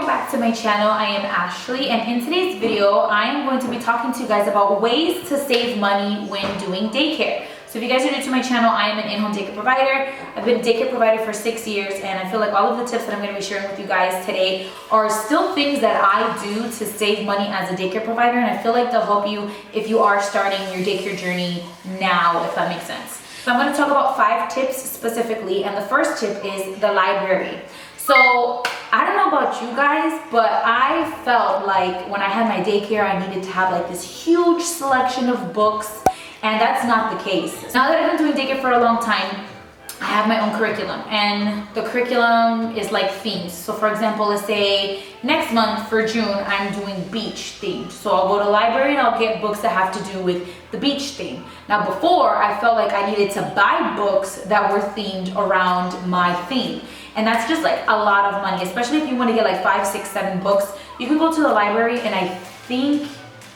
welcome back to my channel. I am Ashley, and in today's video I am going to be talking to you guys about ways to save money when doing daycare. So if you guys are new to my channel, I am an in-home daycare provider. I've been a daycare provider for 6 years, and I feel like all of the tips that I'm going to be sharing with you guys today are still things that I do to save money as a daycare provider, and I feel like they'll help you if you are starting your daycare journey now, if that makes sense. So I'm going to talk about 5 tips specifically, and the first tip is the library. So I don't know about you guys, but I felt like when I had my daycare, I needed to have like this huge selection of books, and that's not the case. Now that I've been doing daycare for a long time, I have my own curriculum, and the curriculum is like themes. So for example, let's say next month for June, I'm doing beach themed. So I'll go to the library and I'll get books that have to do with the beach theme. Now before, I felt like I needed to buy books that were themed around my theme. And that's just like a lot of money, especially if you want to get like 5, 6, 7 books. You can go to the library, and I think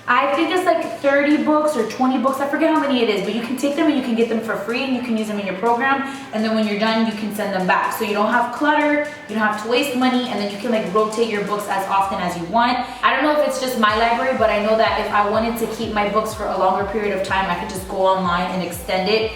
it's like 30 books or 20 books. I forget how many it is, but you can take them and you can get them for free, and you can use them in your program. And then when you're done, you can send them back. So you don't have clutter, you don't have to waste money, and then you can like rotate your books as often as you want. I don't know if it's just my library, but I know that if I wanted to keep my books for a longer period of time, I could just go online and extend it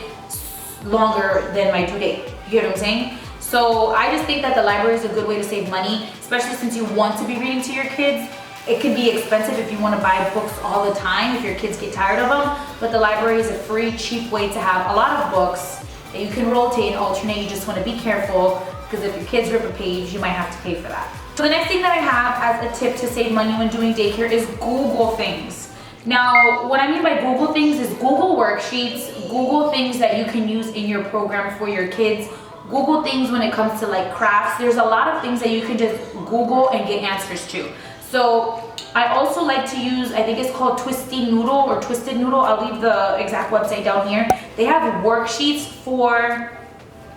longer than my due date. You get what I'm saying? So I just think that the library is a good way to save money, especially since you want to be reading to your kids. It can be expensive if you want to buy books all the time, if your kids get tired of them, but the library is a free, cheap way to have a lot of books that you can rotate and alternate. You just want to be careful, because if your kids rip a page, you might have to pay for that. So the next thing that I have as a tip to save money when doing daycare is Google things. Now, what I mean by Google things is Google worksheets, Google things that you can use in your program for your kids, Google things when it comes to like crafts. There's a lot of things that you can just Google and get answers to. So I also like to use, I think it's called Twisted Noodle. I'll leave the exact website down here. They have worksheets for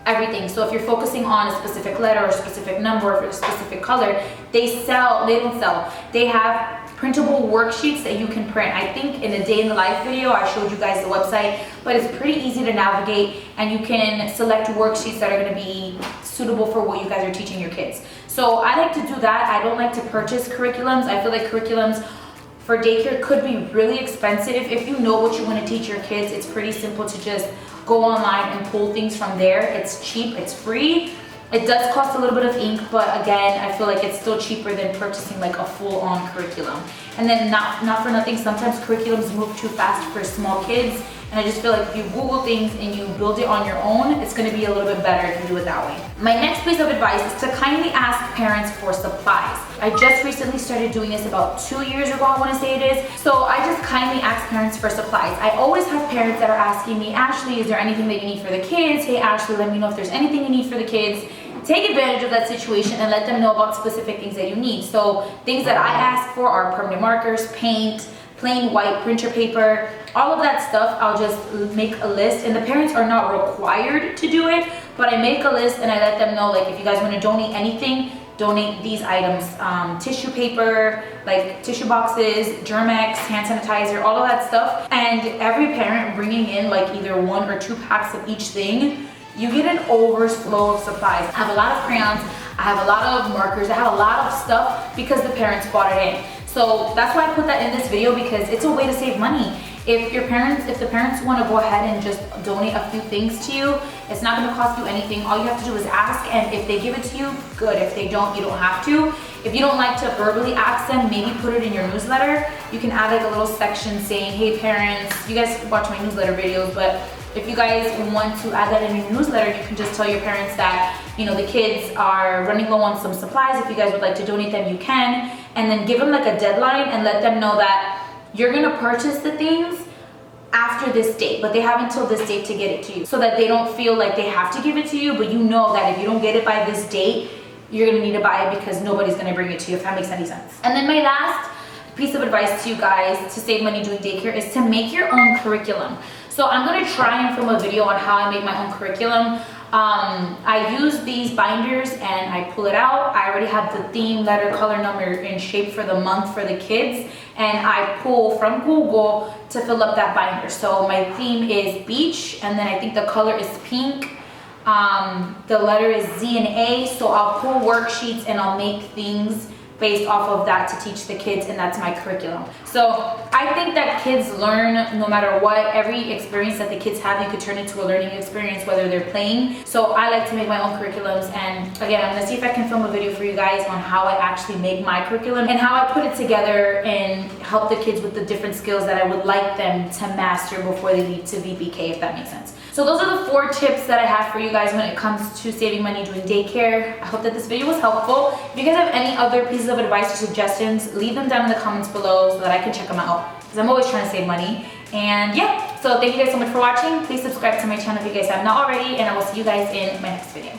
everything. So if you're focusing on a specific letter or a specific number or a specific color, they don't sell. They have printable worksheets that you can print. I think in a day in the life video, I showed you guys the website, but it's pretty easy to navigate, and you can select worksheets that are going to be suitable for what you guys are teaching your kids. So I like to do that. I don't like to purchase curriculums. I feel like curriculums for daycare could be really expensive. If you know what you want to teach your kids, it's pretty simple to just go online and pull things from there. It's cheap, it's free. It does cost a little bit of ink, but again, I feel like it's still cheaper than purchasing like a full-on curriculum. And then not for nothing, sometimes curriculums move too fast for small kids, and I just feel like if you Google things and you build it on your own, it's going to be a little bit better if you do it that way. My next piece of advice is to kindly ask parents for supplies. I just recently started doing this about 2 years ago, I want to say it is. So I just kindly ask parents for supplies. I always have parents that are asking me, Ashley, is there anything that you need for the kids? Hey Ashley, let me know if there's anything you need for the kids. Take advantage of that situation and let them know about specific things that you need. So things that I ask for are permanent markers, paint, plain white printer paper, all of that stuff. I'll just make a list, and the parents are not required to do it, but I make a list and I let them know, like, if you guys want to donate anything, donate these items. Tissue paper, like tissue boxes, Germex, hand sanitizer, all of that stuff. And every parent bringing in like either 1 or 2 packs of each thing, you get an overflow of supplies. I have a lot of crayons, I have a lot of markers, I have a lot of stuff because the parents bought it in. So that's why I put that in this video, because it's a way to save money. If the parents want to go ahead and just donate a few things to you, it's not going to cost you anything. All you have to do is ask, and if they give it to you, good. If they don't, you don't have to. If you don't like to verbally ask them, maybe put it in your newsletter. You can add like a little section saying, hey parents, you guys watch my newsletter videos, but if you guys want to add that in your newsletter, you can just tell your parents that, you know, the kids are running low on some supplies. If you guys would like to donate them, you can. And then give them like a deadline and let them know that you're gonna purchase the things after this date, but they have until this date to get it to you, so that they don't feel like they have to give it to you, but you know that if you don't get it by this date, you're gonna need to buy it because nobody's gonna bring it to you, if that makes any sense. And then my last piece of advice to you guys to save money doing daycare is to make your own curriculum. So I'm going to try and film a video on how I make my own curriculum. I use these binders and I pull it out. I already have the theme, letter, color, number, and shape for the month for the kids, and I pull from Google to fill up that binder. So my theme is beach, and then I think the color is pink. The letter is Z and A, so I'll pull worksheets and I'll make things based off of that to teach the kids, and that's my curriculum. So I think that kids learn no matter what. Every experience that the kids have, you could turn into a learning experience, whether they're playing. So I like to make my own curriculums, and again, I'm gonna see if I can film a video for you guys on how I actually make my curriculum and how I put it together and help the kids with the different skills that I would like them to master before they leave to VPK, if that makes sense. So those are the 4 tips that I have for you guys when it comes to saving money doing daycare. I hope that this video was helpful. If you guys have any other pieces of advice or suggestions, leave them down in the comments below so that I can check them out, because I'm always trying to save money. And yeah, so thank you guys so much for watching. Please subscribe to my channel if you guys have not already, and I will see you guys in my next video.